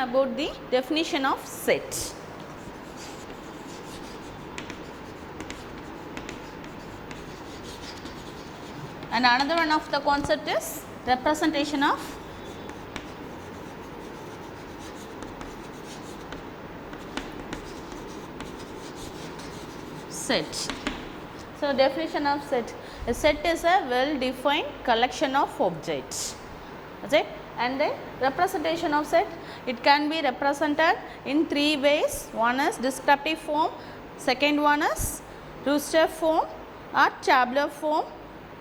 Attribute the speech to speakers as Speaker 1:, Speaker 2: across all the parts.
Speaker 1: about the definition of set. And another one of the concept is representation of set. So, definition of set. A set is a well defined collection of objects. That's it. And the representation of set, it can be represented in three ways. One is descriptive form, second one is rooster form or tabular form,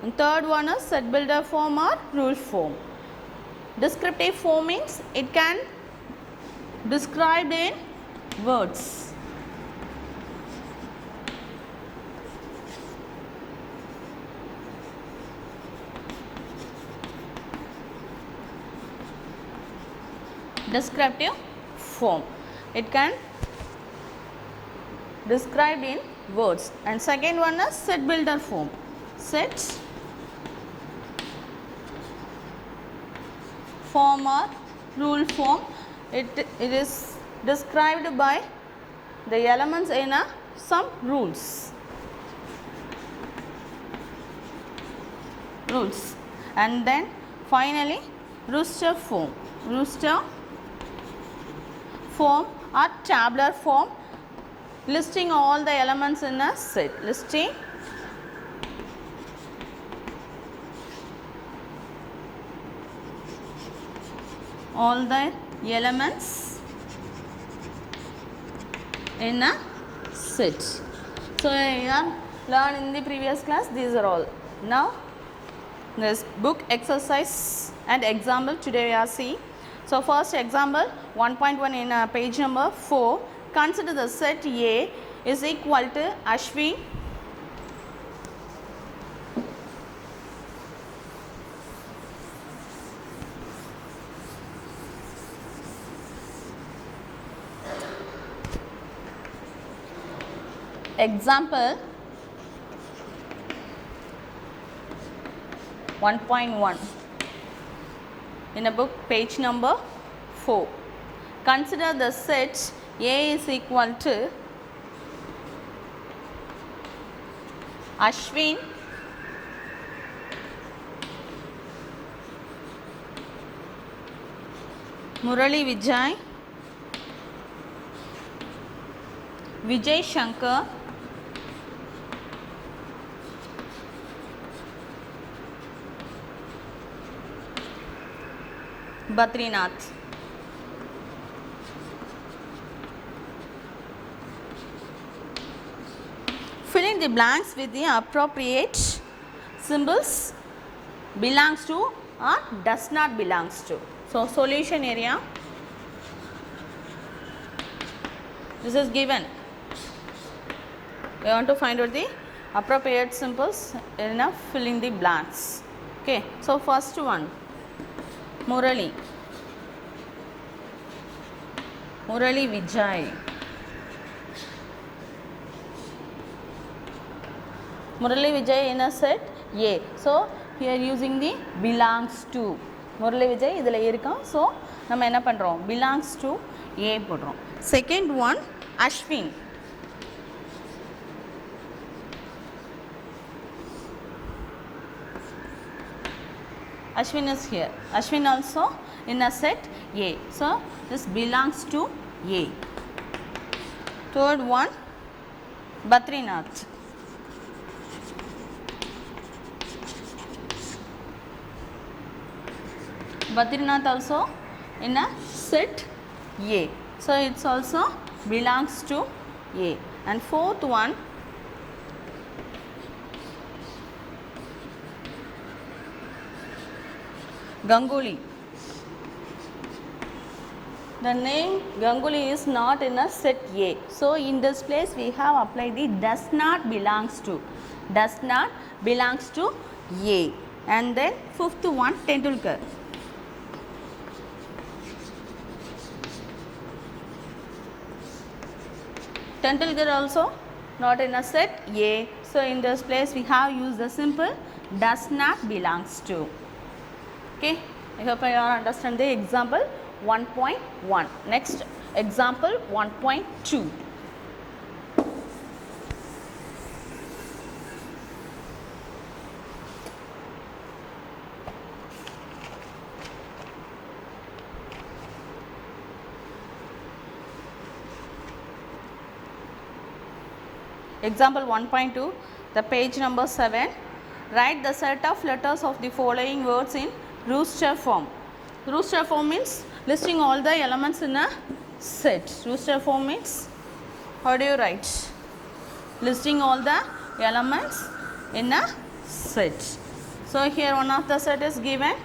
Speaker 1: and third one is set builder form or rule form. Descriptive form means it can describe in words. Descriptive form, it can describe in words. And second one is set builder form. Set form or rule form, it is described by the elements in some rules. And then finally rooster form. Rooster form or tabular form, listing all the elements in a set. Listing all the elements in a set. So, you have learned in the previous class, these are all. Now, this book exercise and example today we are seeing. So, first example 1.1 in page number 4. Consider the set A is equal to Ashwin, example 1.1 in a book page number 4. Consider the set A is equal to Ashwin, Murali Vijay, Vijay Shankar, Badrinath. Fill in the blanks with the appropriate symbols belongs to or does not belongs to. So, solution area, this is given. We want to find out the appropriate symbols in filling the blanks. Okay. So, first one, Murali Vijay. Murali Vijay in a set A. So, here using the belongs to. Murali Vijay idhula irukka. So, நம்ம என்ன பண்றோம்? Belongs to A போடுறோம். Second one, Ashwin. Ashwin is here. Ashwin also in a set A. So, this belongs to A. Third one, Badrinath. Badrinath also in a set A. So, it also belongs to A. And fourth one, Ganguly. The name Ganguly is not in a set A. So, in this place we have applied the does not belongs to. Does not belongs to A. And then fifth one, Tendulkar. Tendulkar also not in a set A. So, in this place we have used the simple does not belongs to. Okay. I hope you all understand the example 1.1. Next example 1.2. Example 1.2, the page number 7. Write the set of letters of the following words in rooster form. Rooster form means listing all the elements in a set. Rooster form means, how do you write? Listing all the elements in a set. So here one of the set is given.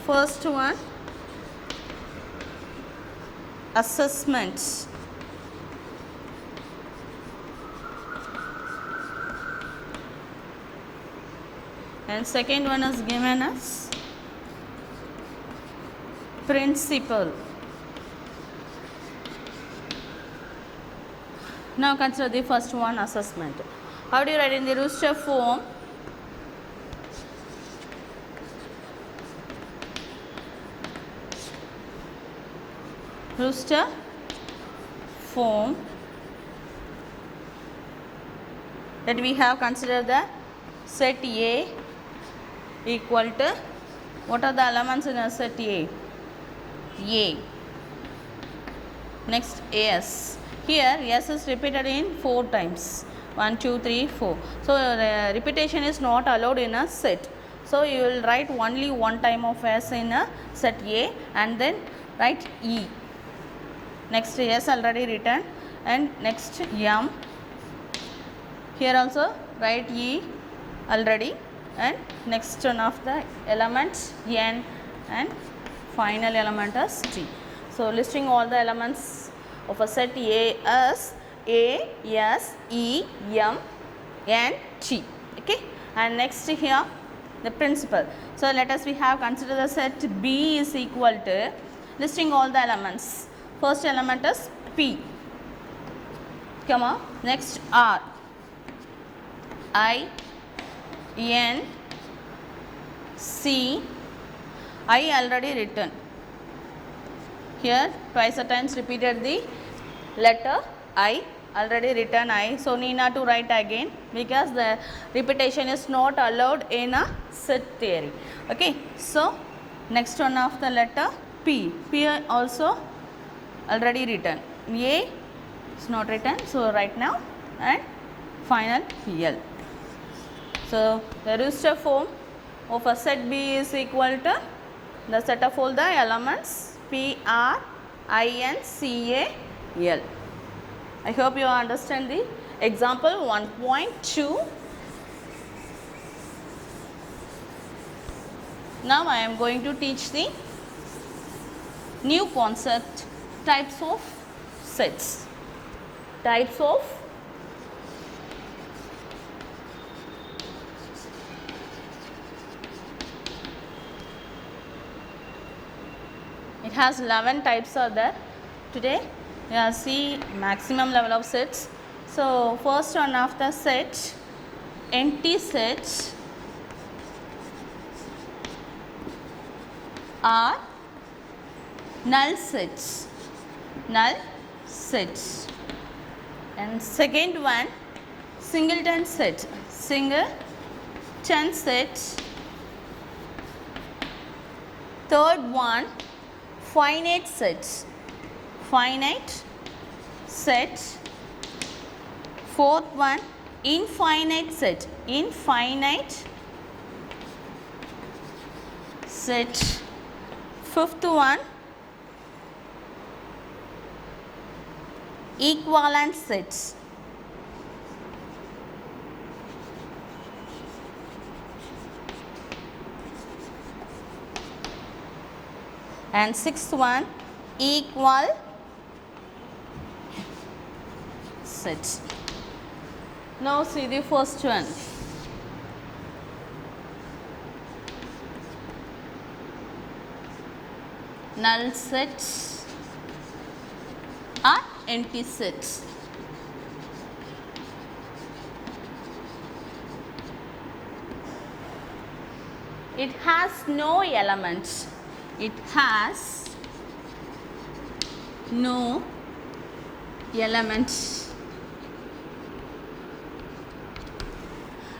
Speaker 1: First one, assessment. And second one is given as principal. Now consider the first one, assessment. How do you write in the rooster form? Rooster form, that we have considered the set A equal to, what are the elements in a set A? A. Next S. Here S is repeated in 4 times. 1, 2, 3, 4. So repetition is not allowed in a set. So you will write only one time of S in a set A and then write E. Next S already written, and next M. Here also write E already, and next one of the elements N, and final element is T. So listing all the elements of a set A as A, S, E, M, N, T. Okay, and next here the principal. So let us we have considered the set B is equal to, listing all the elements. First element is P, comma, next R, I, N, C, I already written. Here twice a times repeated the letter I, already written I. So need not to write again because the repetition is not allowed in a set theory. Okay. So next one of the letter P. P also already written. A is not written, so right now, and final L. So the rooster form of a set B is equal to the set of all the elements P, R, I, N, C, A, L. I hope you understand the example 1.2. Now I am going to teach the new concept, types of sets. Types of it has 11 types are there. Today we will see maximum level of sets. So first one of the set, empty sets are null sets. Null sets. And second one, singleton set. Singleton set. Third one, finite sets. Finite set. Fourth one, infinite set. Infinite set. Fifth one, equivalent sets. And sixth one, equal sets. Now see the first one. Null sets are empty sets. it has no elements. It has no elements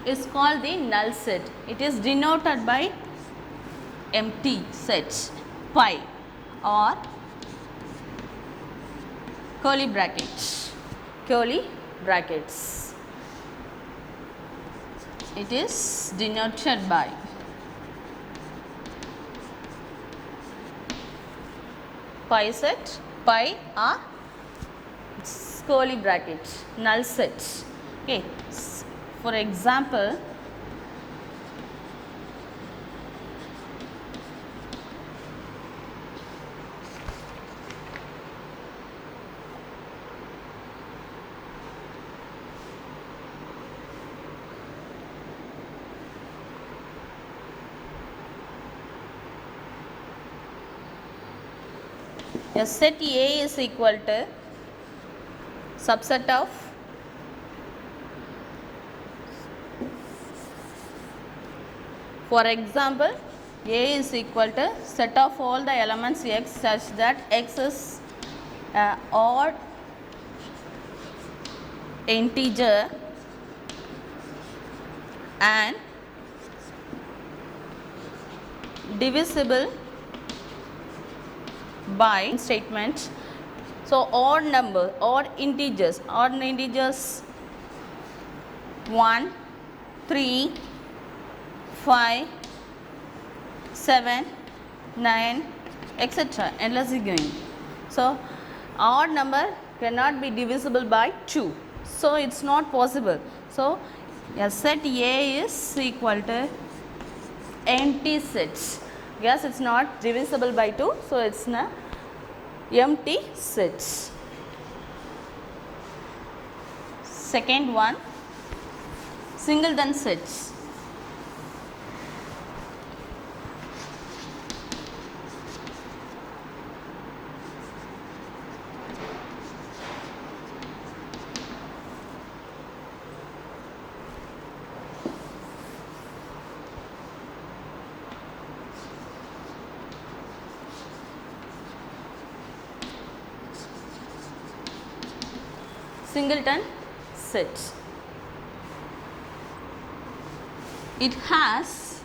Speaker 1: is called the null set. It is denoted by empty set pi or curly brackets. It is denoted by pi set, pi or curly bracket, null set. Okay. For example, a set A is equal to subset of for example A is equal to set of all the elements x such that x is odd integer and divisible by statement. So odd integers 1, 3, 5, 7, 9, etc. endlessly going. So odd number cannot be divisible by 2. So it's not possible. So a set A is equal to empty sets. Yes, it's not divisible by 2. So it's an empty sets. Second one, singleton sets. Singleton set. It has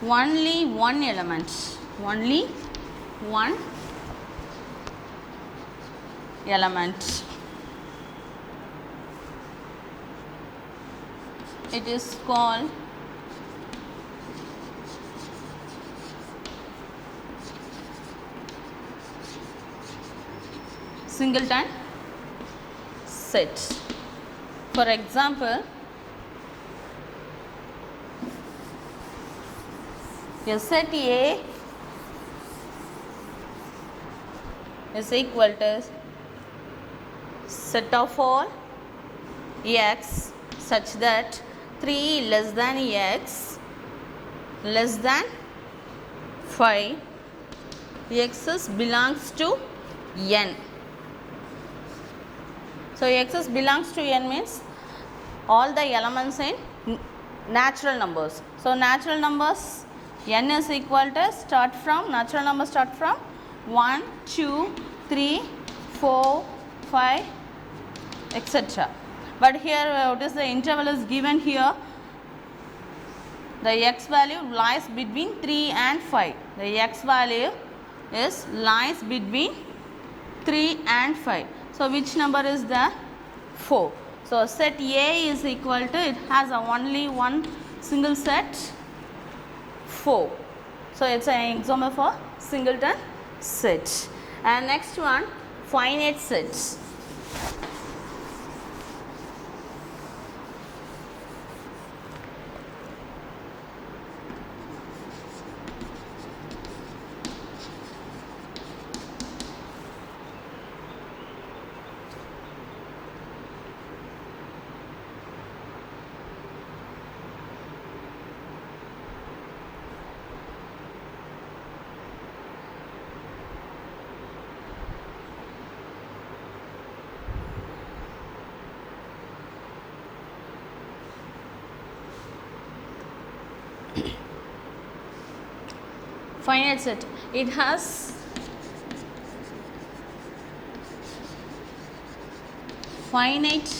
Speaker 1: only one element. It is called singleton set. For example, a set A is equal to set of all x such that 3 less than x less than 5 x belongs to n. So x belongs to n means all the elements in natural numbers. So natural numbers n is equal to natural numbers start from 1, 2, 3, 4, 5, etc. But here what is the interval is given here. The x value lies between 3 and 5. The x value lies between 3 and 5. So which number is there? 4. So set A is equal to, it has only one single set, 4. So it's an example for singleton set. And next one, finite sets. finite set. It has finite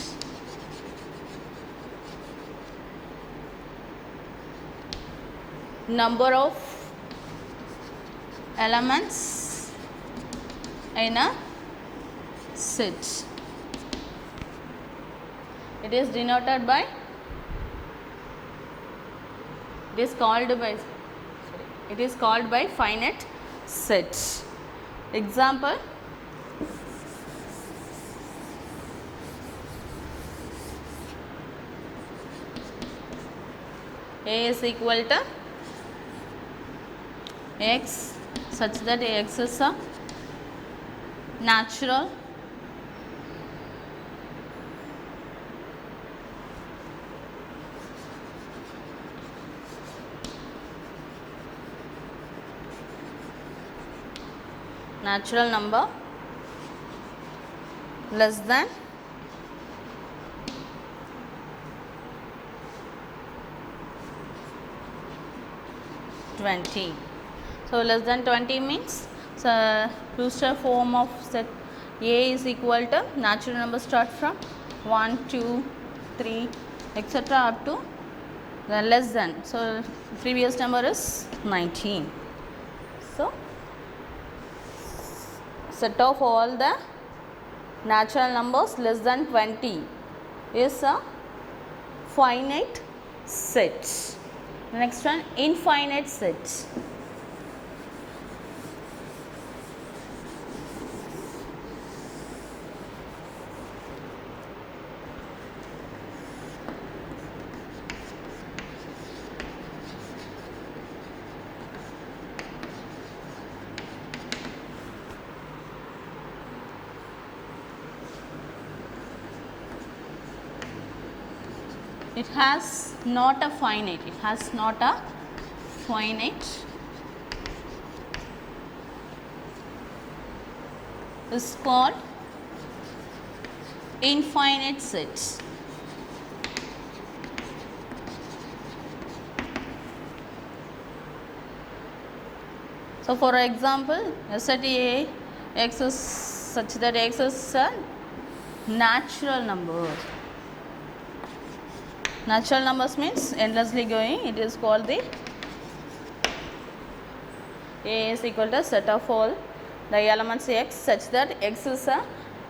Speaker 1: number of elements in a set. It is denoted by, it is called by finite set. Example, A is equal to X such that X is a natural number less than 20. So less than 20 means Brewster form of set A is equal to natural number start from 1, 2, 3 etc. up to the less than. So previous number is 19. So set of all the natural numbers less than 20 is a finite set. Next one, infinite set. It has not a finite. It has not a finite. Is called infinite set. So for example, set A, X is such that X is a natural number. Natural numbers means endlessly going. It is called the A is equal to set of all the elements X such that X is a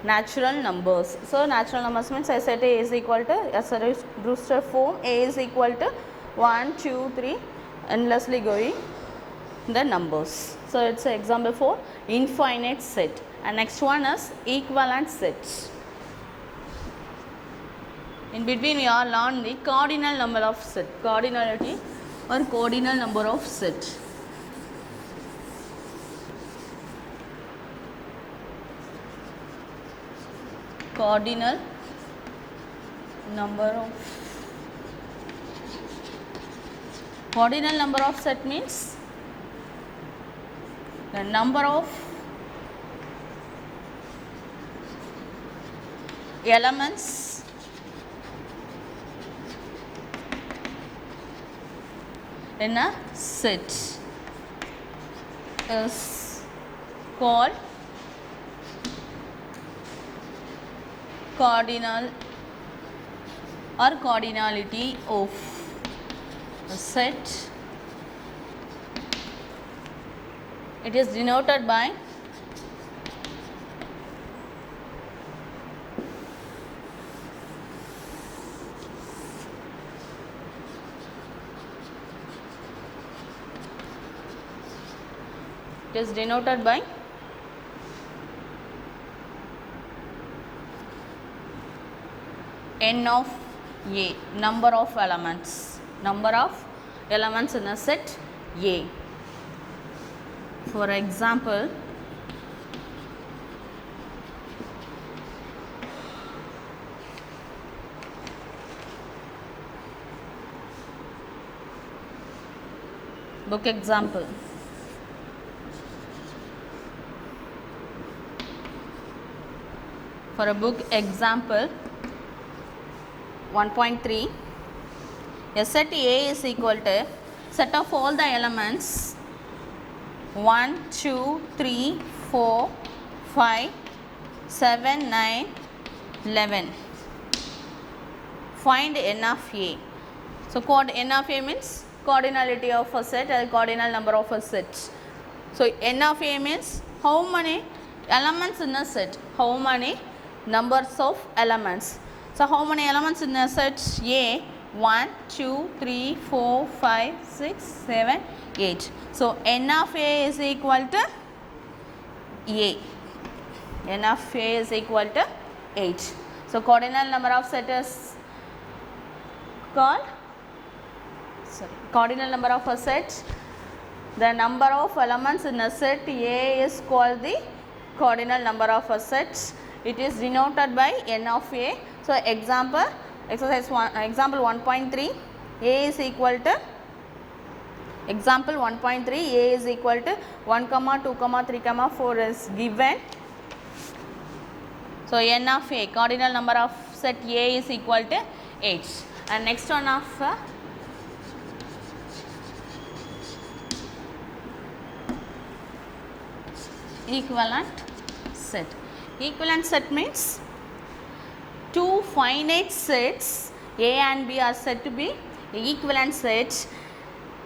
Speaker 1: natural numbers. So natural numbers means I said A is equal to, as a Brewster form, A is equal to 1, 2, 3 endlessly going the numbers. So it's an example for infinite set. And next one is equivalent set. In between we are learn the cardinal number of set, cardinality or cardinal number of set. Cardinal number of set means the number of elements in a set is called cardinal or cardinality of a set. It is denoted by n of A, number of elements in a set A. For example, book example. For a book example 1.3, a set A is equal to set of all the elements 1 2 3 4 5 7 9 11. Find n of a. So n of a means cardinality of a set or cardinal number of a set. So n of a means how many elements in a set, how many numbers of elements. So how many elements in a set? A 1 2 3 4 5 6 7 8. So n of a is equal to a. N of a is equal to 8. So cardinal number of set is called cardinal number of a set. The number of elements in a set A is called the cardinal number of a set. It is denoted by n of a. So example 1.3 a is equal to example 1.3 a is equal to 1 comma 2 comma 3 comma 4 is given. So n of a, cardinal number of set A is equal to 8. And next one of equivalent set. Equivalent set means two finite sets A and B are said to be equivalent sets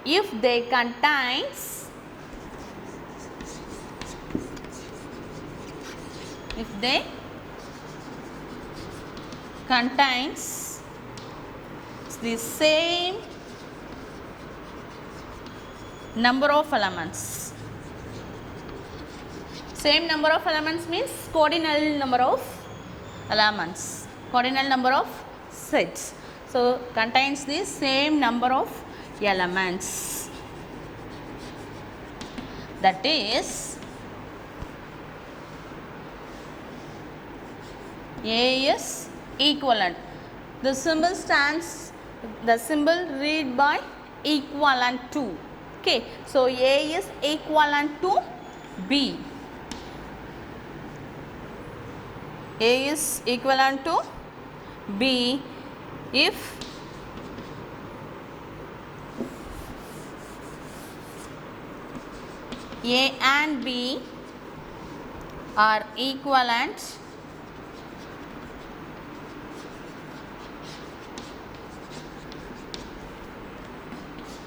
Speaker 1: if they contains the same number of elements. Same number of elements means cardinal number of elements, cardinal number of sets. So contains the same number of elements, that is A is equivalent. The symbol read by equivalent to. Okay, so A is equivalent to B. A is equivalent to B if A and B are equivalent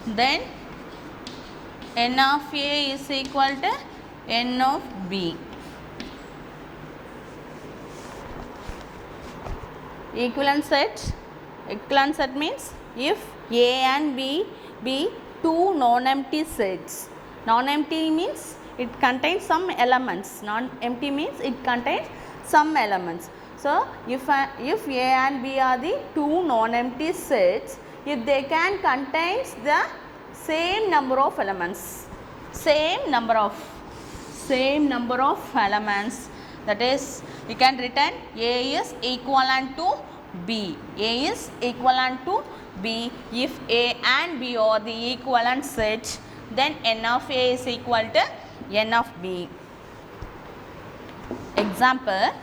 Speaker 1: then n of A is equal to n of B. Equivalent set means if A and B be two non-empty sets. Non-empty means it contains some elements. Non-empty means it contains some elements. So if A and B are the two non-empty sets, if they can contains the same number of elements, same number of elements, that is we can written A is equivalent to B. A is equivalent to B if A and B are the equivalent set, then n of A is equal to n of B. Example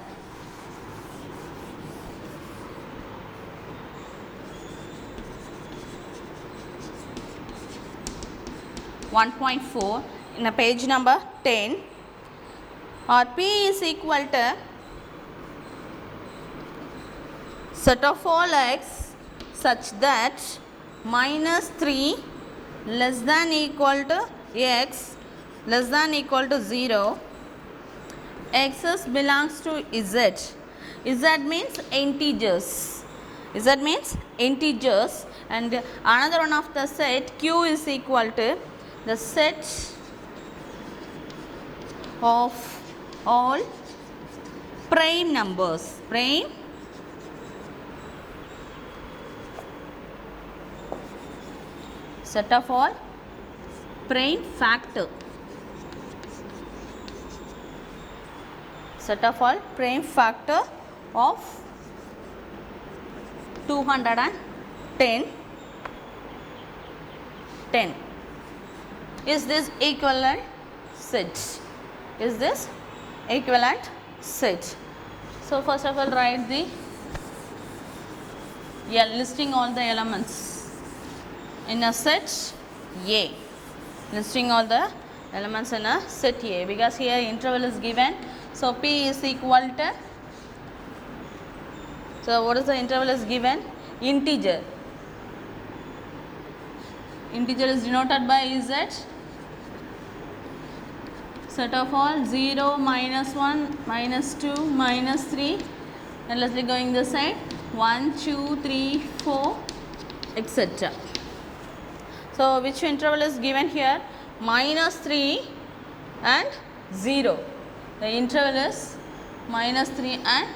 Speaker 1: 1.4 in a page number 10, or P is equal to set of all x such that minus 3 less than equal to x less than equal to 0, x's belongs to z. Z means integers. Z means integers, and another one of the set Q is equal to the set of all prime numbers. Prime set of all prime factor. Set of all prime factor of 210. 10. Is this equivalent set? Is this equivalent set? So first of all write the listing all the elements in a set A. Listing all the elements in a set A, because here interval is given. So P is equal to, so what is the interval is given? Integer. Integer is denoted by Z. Set of all 0, minus 1, minus 2, minus 3, and let's be going this side, 1, 2, 3, 4, etc. So which interval is given here? Minus 3 and 0. The interval is minus 3 and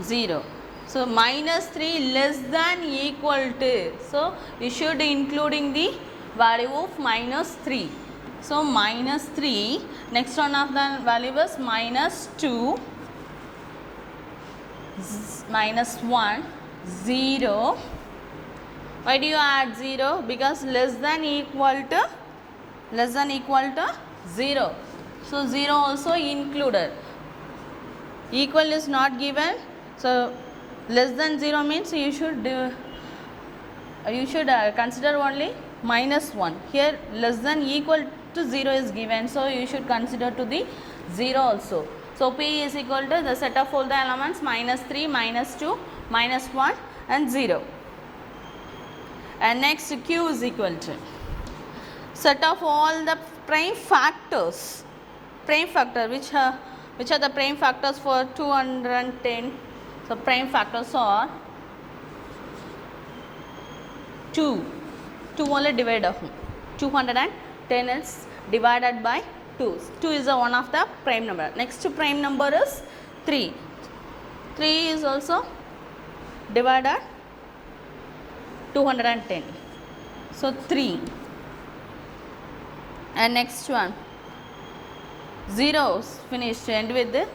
Speaker 1: 0. So minus 3 less than equal to, so you should including the value of minus 3. So minus 3, next one of the value is minus 2, minus 1, 0. Why do you add 0? Because less than equal to 0. So 0 also included. Equal is not given. So less than 0 means you should consider only minus 1. Here less than equal to 0 is given, so you should consider to the 0 also. So P is equal to the set of all the elements minus 3, minus 2, minus 1 and 0. And next Q is equal to set of all the prime factors. Prime factor, which are the prime factors for 210? So prime factors are 2 only divided 210 is divided by 2. 2 is the one of the prime number. Next prime number is 3. 3 is also divided 210. So 3. And next one 0 finished, end with the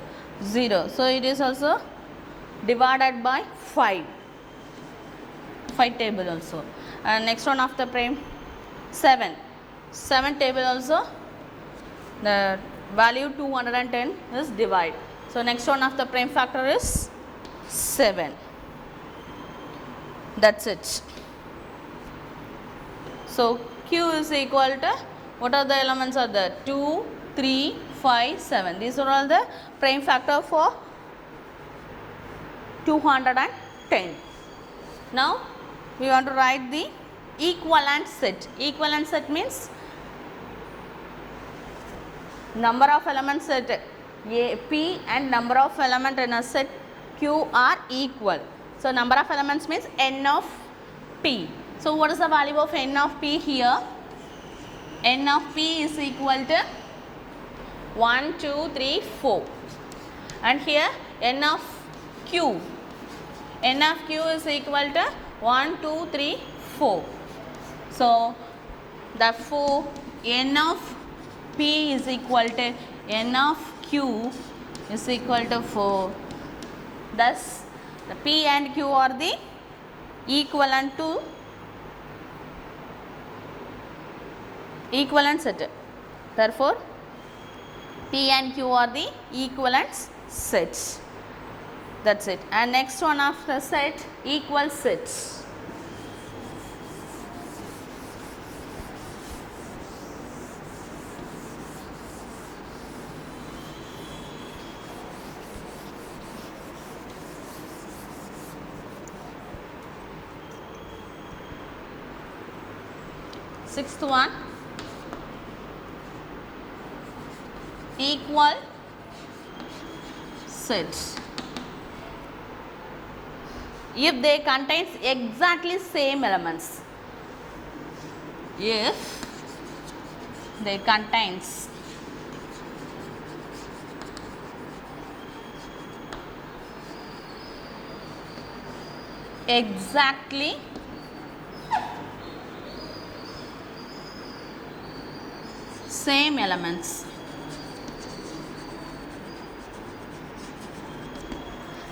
Speaker 1: 0. So it is also divided by 5 table also. And next one of the prime 7 table also, the value 210 is divided. So next one of the prime factor is 7. That's it. So Q is equal to, what are the elements are there? 2, 3, 5, 7. These are all the prime factor for 210. Now we want to write the equivalent set. Equivalent set means number of elements set A, P and number of element in a set Q are equal. So number of elements means n of P. So what is the value of n of P here? N of P is equal to 1, 2, 3, 4. And here n of Q. N of Q is equal to 1, 2, 3, 4. So therefore n of P is equal to n of Q is equal to 4. Thus the P and Q are the equivalent to equivalent set. Therefore P and Q are the equivalent sets. That's it. And next one of the set, equal sets. Sixth one, equal sets. If they contains exactly same elements. If they contains exactly same elements.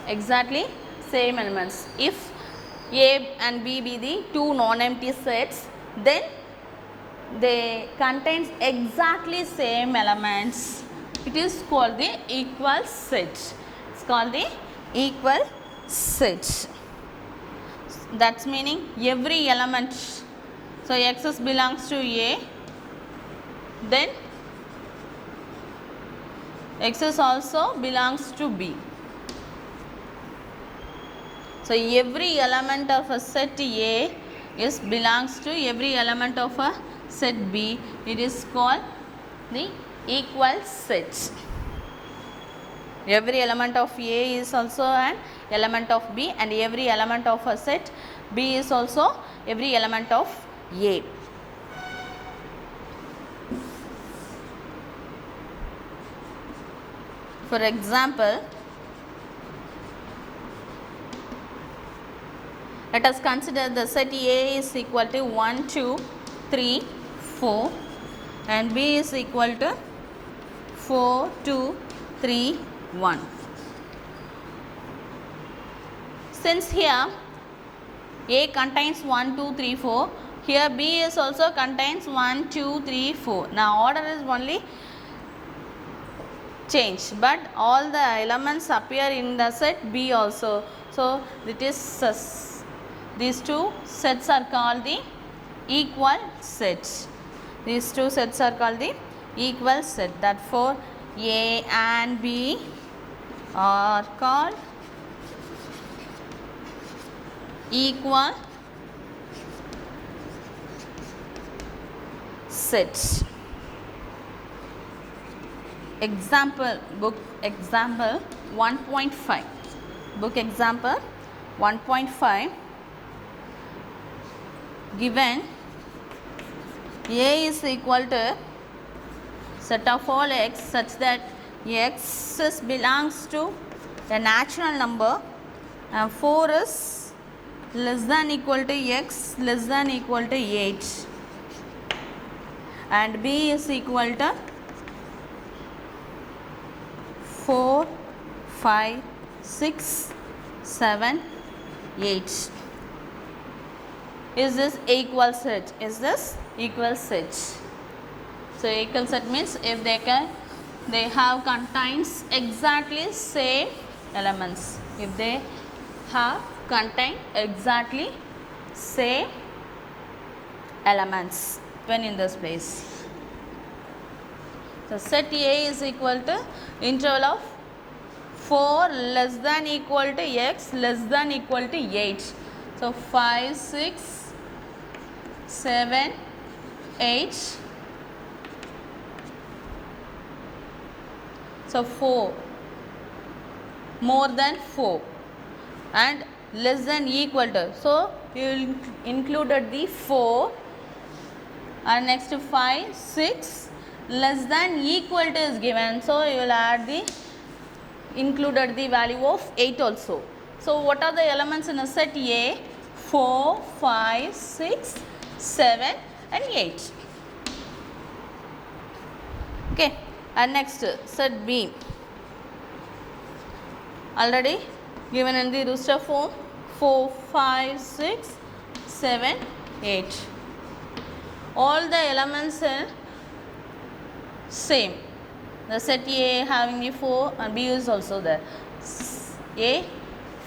Speaker 1: Exactly same elements. If A and B be the two non-empty sets, then they contains exactly same elements. It is called the equal set. It's called the equal set. That's meaning every element. So X belongs to A, then X is also belongs to B. So every element of a set A is belongs to every element of a set B. It is called the equal set. Every element of A is also an element of B, and every element of a set B is also every element of A. For example, let us consider the set A is equal to 1, 2, 3, 4 and B is equal to 4, 2, 3, 1. Since here A contains 1, 2, 3, 4, here B is also contains 1, 2, 3, 4. Now order is only change, but all the elements appear in the set B also. So it is these two sets are called the equal sets. These two sets are called the equal set. Therefore A and B are called equal sets. Example, book example 1.5. Book example 1.5. Given A is equal to set of all x such that x is belongs to a natural number and 4 is less than equal to x less than equal to 8 and B is equal to 4, 5, 6, 7, 8. Is this equal set? Is this equal set? So equal set means if they have contains exactly same elements. If they have contain exactly same elements when in this place. So set A is equal to interval of 4 less than equal to x less than equal to 8. So 5, 6, 7, 8. So 4 more than 4 and less than equal to. So you included the 4 and next 5, 6 less than equal to is given. So you will add the included the value of 8 also. So what are the elements in a set A? 4, 5, 6, 7 and 8. Okay, and next set B. Already given in the rooster form 4, 5, 6, 7, 8. All the elements are same. The set A having the 4 and B is also there. A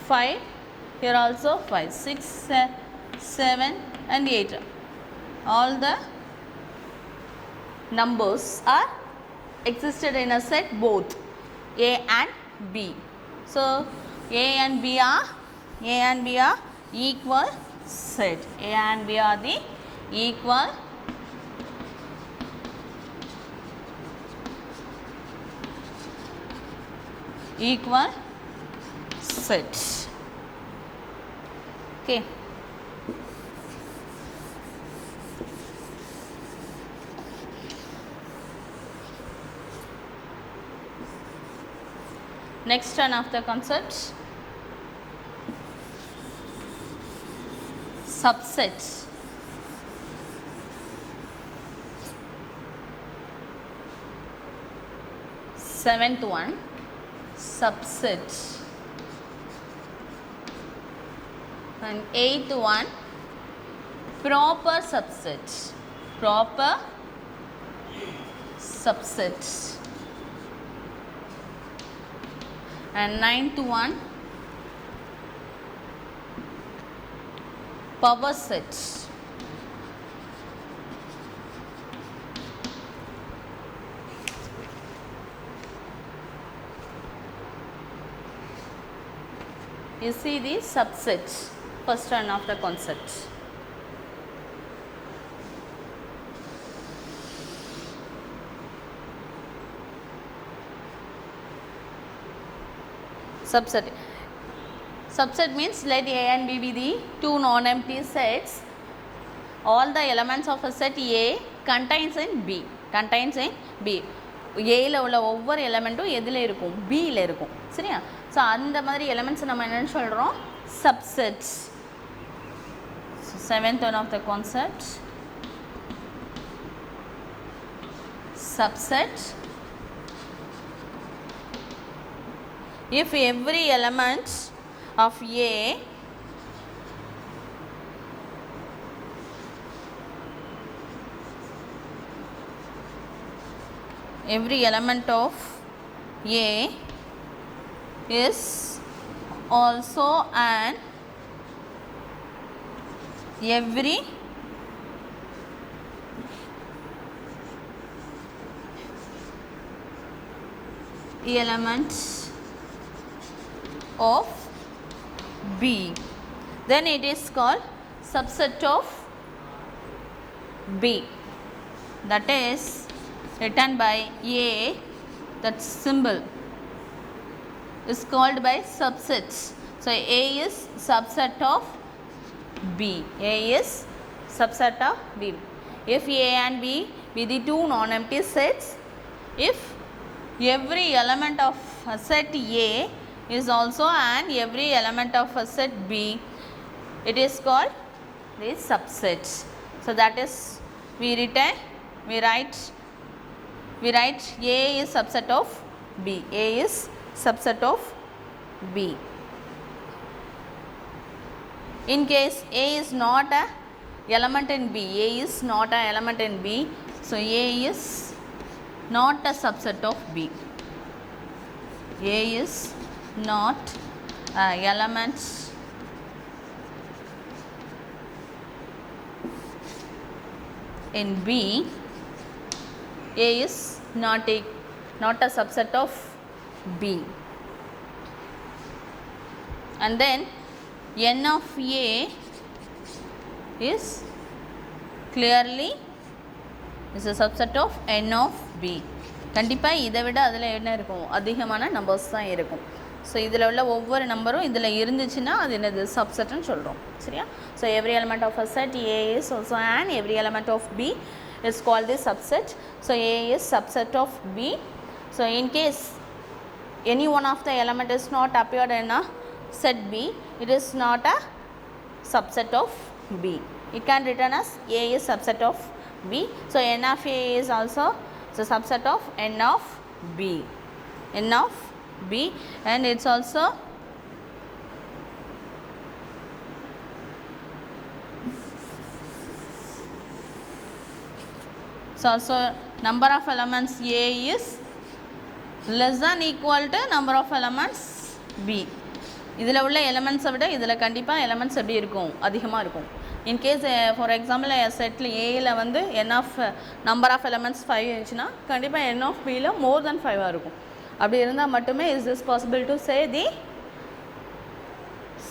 Speaker 1: 5, here also 5, 6, 7 and 8. All the numbers are existed in a set both A and B. So A and B are equal set. A and B are the equal set. Okay. Next one of the concepts, subset. Seventh one, subset. And eighth one, proper subset. Proper subset. And ninth one, power set. you see the subset, first one of the concept. Subset. Subset means let A and B be the two non-empty sets. All the elements of a set A contains in B. Contains in B. ஏல உள்ள ஒவ்வொரு எலிமெண்ட்டும் எதில் இருக்கும், பியில் இருக்கும். சரியா? So அந்த மாதிரி எலிமெண்ட்ஸ் நம்ம என்னென்னு சொல்கிறோம், subsets. Seventh one of the concept, subset. If every element of A every element of A is also an every element of B, then it is called subset of B. That is written by A, that symbol is called by subsets. So A is subset of B. A is subset of B. If A and B be the two non-empty sets, if every element of a set A is also an every element of a set B, it is called the subset. So that is we write A is subset of B. A is subset of B. In case A is not a element in B, A is not a element in B, so A is not a subset of B. A is not a element in B. A is not a subset of B. And then N of A is clearly is a subset of N of B. கண்டிப்பாக இதை விட அதில் என்ன இருக்கும், அதிகமான numbers தான் இருக்கும். So இதில் உள்ள ஒவ்வொரு நம்பரும் இதில் இருந்துச்சுன்னா அது என்னது, சப்செட்னு சொல்கிறோம். சரியா? So every element of a set A is also an every element of B is called the subset. So A is subset of B. So in case any one of the element is not appeared in a set B, it is not a subset of B. It can written as A is subset of B. So N of A is also the subset of N of B. N of B, and it's also number of elements A is less than equal to number of elements B. இதில் உள்ள எலிமெண்ட்ஸை விட இதில் கண்டிப்பாக elements எப்படி இருக்கும், அதிகமாக இருக்கும். In case for example settle ஏயில் வந்து என் ஆஃப் நம்பர் ஆஃப் எலிமெண்ட்ஸ் 5 இருந்துச்சுன்னா கண்டிப்பாக என் ஆஃப் பியில் மோர் தென் 5 இருக்கும். அப்படி இருந்தால் மட்டுமே is this possible to say the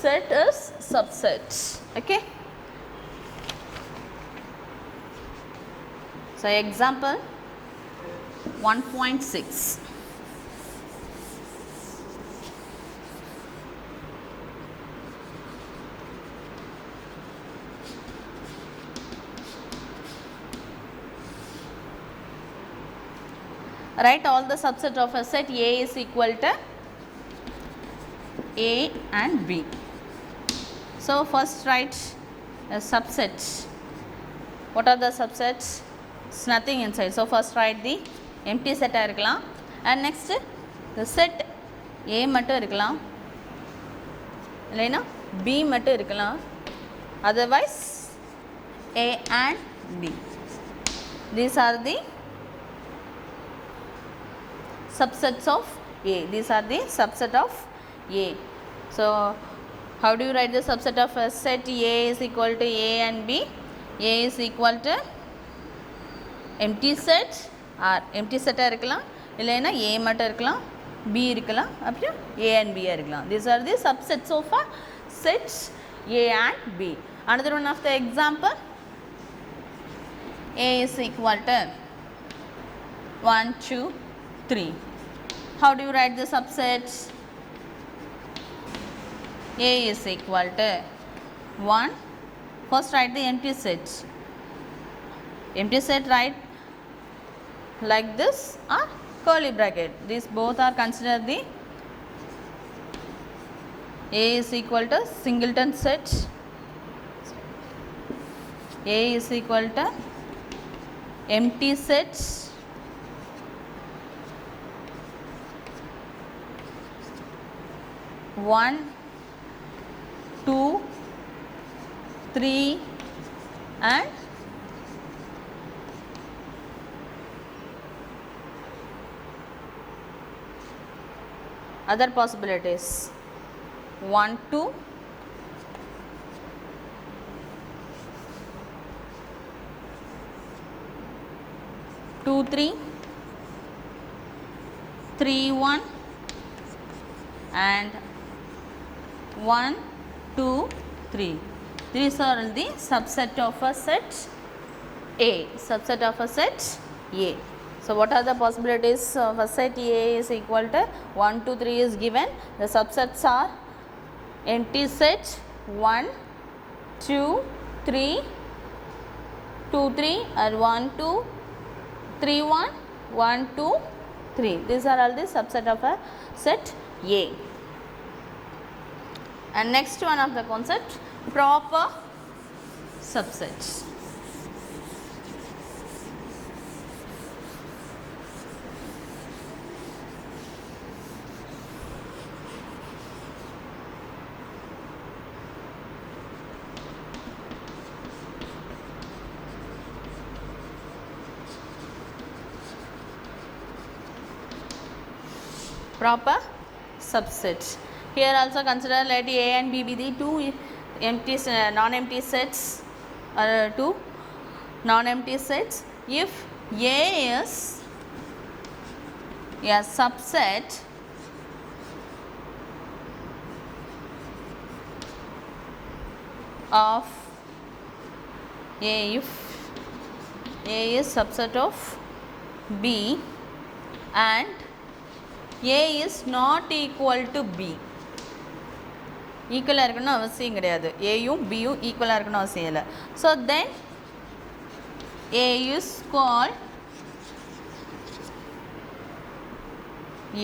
Speaker 1: set is subset. Okay, so example 1.6. Write all the subset of a set A is equal to A and B. So first write a subset. What are the subsets? It's nothing inside. So first write the empty set irukkalam, and next the set A mattum irukkalam, illena B mattum irukkalam, otherwise A and B. These are the subsets of A. These are the subset of A. So how do you write the subset of a set A is equal to A and B? A is equal to empty set or empty set irukkalam, illaina A mattum irukkalam, B இருக்கலாம் அப்புறம் A and B இருக்கலாம். These are the subsets of a sets A and B. Another one of the example, A is equal to 1 2 3. How do you write the subsets? A is equal to 1. First write the empty set. Empty set write like this or curly bracket. These both are considered the A is equal to singleton set. A is equal to empty set. One, 2, 3 and other possibilities 1 2 2 3 3 1 and 1 2 3. These are the subset of a set A. Subset of a set A. So what are the possibilities of a set A is equal to 1 2 3 is given. The subsets are empty set 1 2 3 2 3 and 1 2 3 1 1 2 3. These are all the subset of a set A. And next one of the concept, proper subsets. Proper subsets. Here also consider let A and B be the two empty non-empty sets or two non-empty sets. If A is a subset of A, if A is subset of B and A is not equal to B. ஈக்குவலாக இருக்கணும் அவசியம் கிடையாது. ஏயும் பியும் ஈக்குவலாக இருக்கணும் அவசியம் இல்லை. So then A is called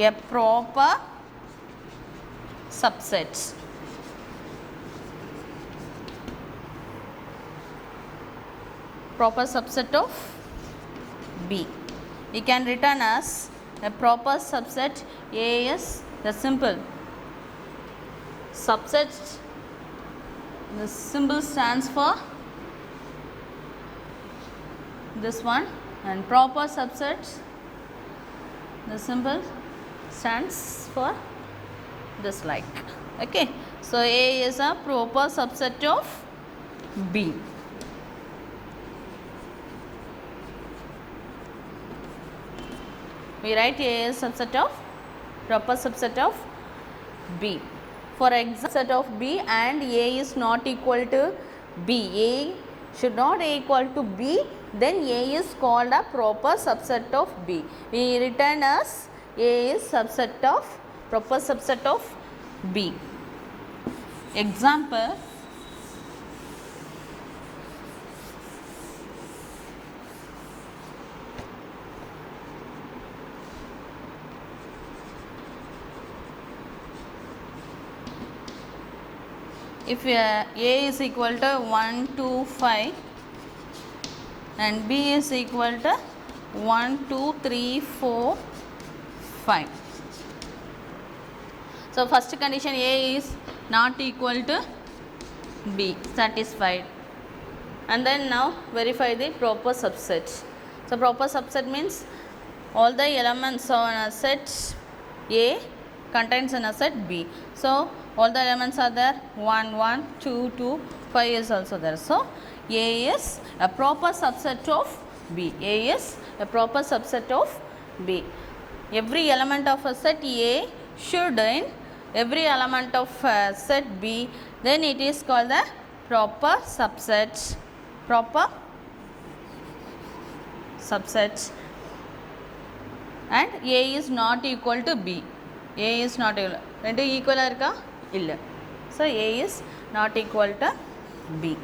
Speaker 1: a proper subset. Proper subset of B. We can return as a proper subset A is the simple subset. The symbol stands for this one, and proper subset, the symbol stands for this like. Okay, so A is a proper subset of B. We write A is subset of proper subset of B. For example, set of B and A is not equal to B. A should not equal to B, then A is called a proper subset of B. We return as A is subset of proper subset of B. Example, if A is equal to 1 2 5 and B is equal to 1 2 3 4 5. So first condition A is not equal to B, satisfied, and then now verify the proper subset. So proper subset means all the elements on a set A contains in a set B. So all the elements are there, 1 1 2 2 5 is also there. So A is a proper subset of B. A is a proper subset of B. every element of a set A should in every element of set B, then it is called the proper subset. Proper subset. And A is not equal to B. A is not equal. Rendu equal irukka? Illa. So A is not equal to B.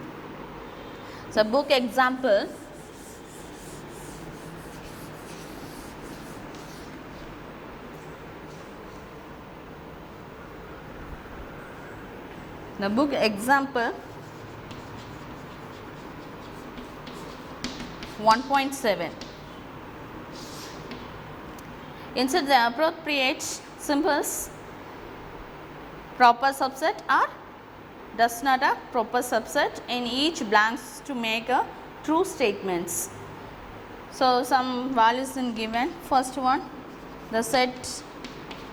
Speaker 1: So book example. The book example 1.7. Insert the appropriate symbols proper subset or does not a proper subset in each blanks to make a true statements. So some values in given. First one, the set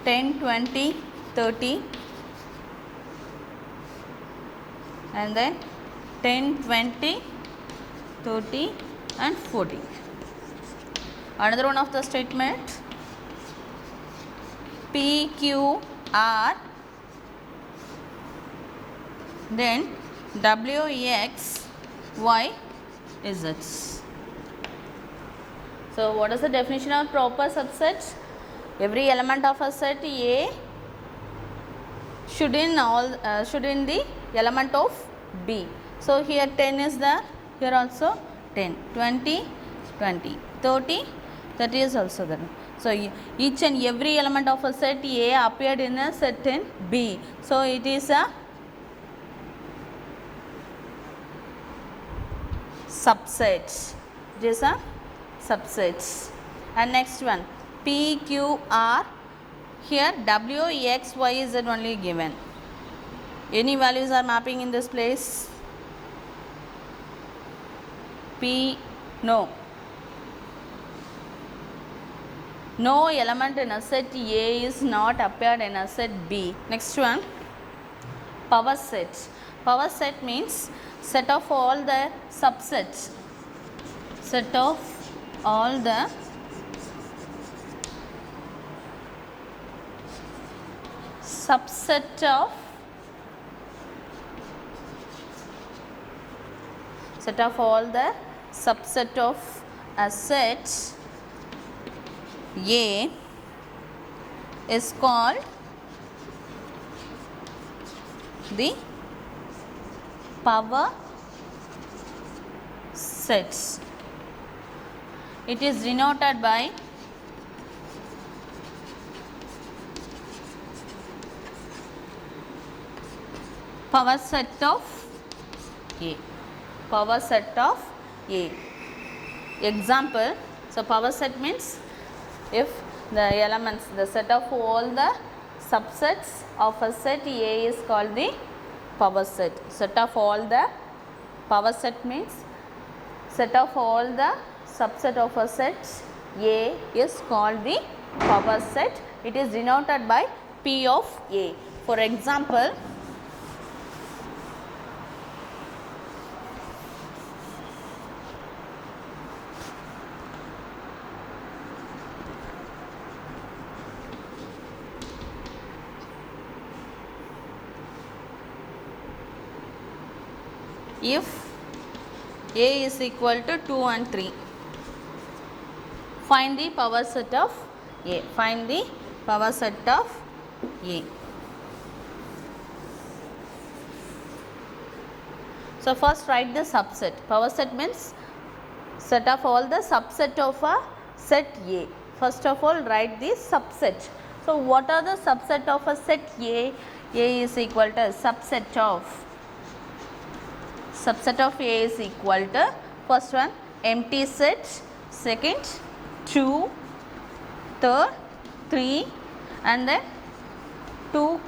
Speaker 1: 10, 20, 30 and then 10, 20, 30 and 40. Another one of the statement P, Q, R, then W, X, Y, Z. So what is the definition of proper subset? Every element of a set A should in the element of B. So here 10 is there, here also 10, 20, 20, 30, that is also there. So each and every element of a set A appeared in a set in B. So it is a subset. It is a subset. And next one, P, Q, R. Here W, X, Y, Z only given. Any values are mapping in this place? P, no. No element in a set A is not appeared in a set B. Next one, power set. Power set means set of all the subsets. Set of all the subset of all the subset of a set A is called the power sets. It is denoted by power set of A. Power set of A. Example, so power set means if the elements, the set of all the subsets of a set A is called the power set. Set of all the power set means set of all the subset of a set A is called the power set. It is denoted by P of A. For example, if A is equal to 2 and 3, find the power set of A. Find the power set of A. So first write the subset. Power set means set of all the subset of a set A. First of all write the subset. So what are the subset of a set A? A is equal to subset of A is equal to first one empty set, second 2, third 3 and then 2,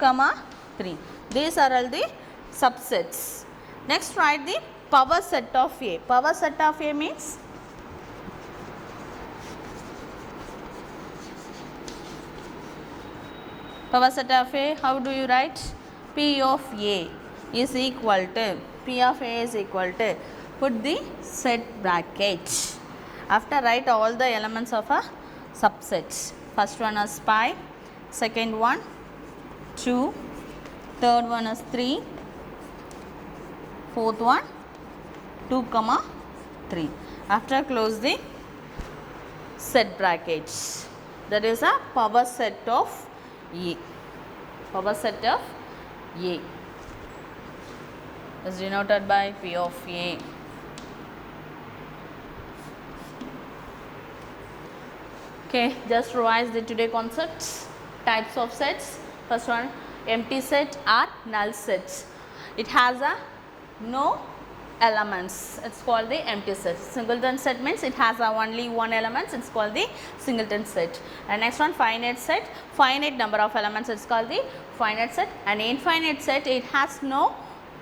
Speaker 1: 3. These are all the subsets. Next write the power set of A. Power set of A means power set of A, how do you write? P of A is equal to, P of A is equal to, put the set bracket. After write all the elements of a subset. First one is pi, second one 2, third one is 3, fourth one 2 comma 3. After close the set brackets. That is a power set of A. Power set of A is denoted by P of A. Okay, just revise the today concepts. Types of sets. First one, empty set or null sets. It has a no elements. It's called the empty set. Singleton set means it has only one element. It's called the singleton set. And next one, finite set. Finite number of elements. It's called the finite set. And infinite set, it has no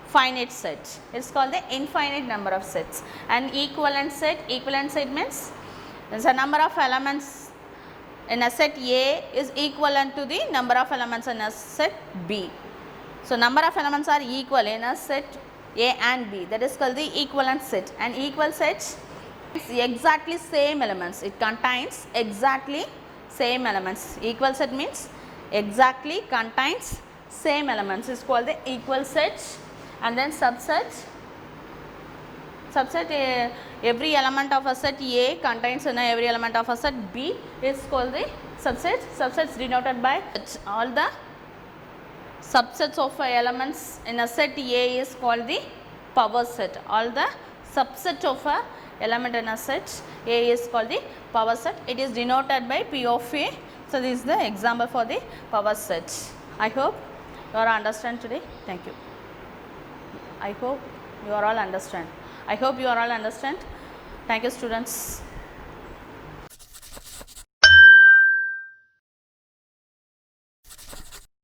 Speaker 1: finite set. It's called the infinite number of sets. And equivalent set. Equivalent set means the number of elements in a set A is equivalent to the number of elements in a set B. So number of elements are equal in a set A and B. That is called the equivalent set. And equal set is exactly same elements. It contains exactly same elements. Equal set means exactly contains same elements. It's called the equal set. And then subset. Subset, every element of a set A contains every element of a set B is called the subset. Subsets denoted by all the subsets of elements in a set A is called the power set. All the subset of a element in a set A is called the power set. It is denoted by P of A. So this is the example for the power set. I hope you all understand today. Thank you. I hope you all understand. I hope you all understand. Thank you, students.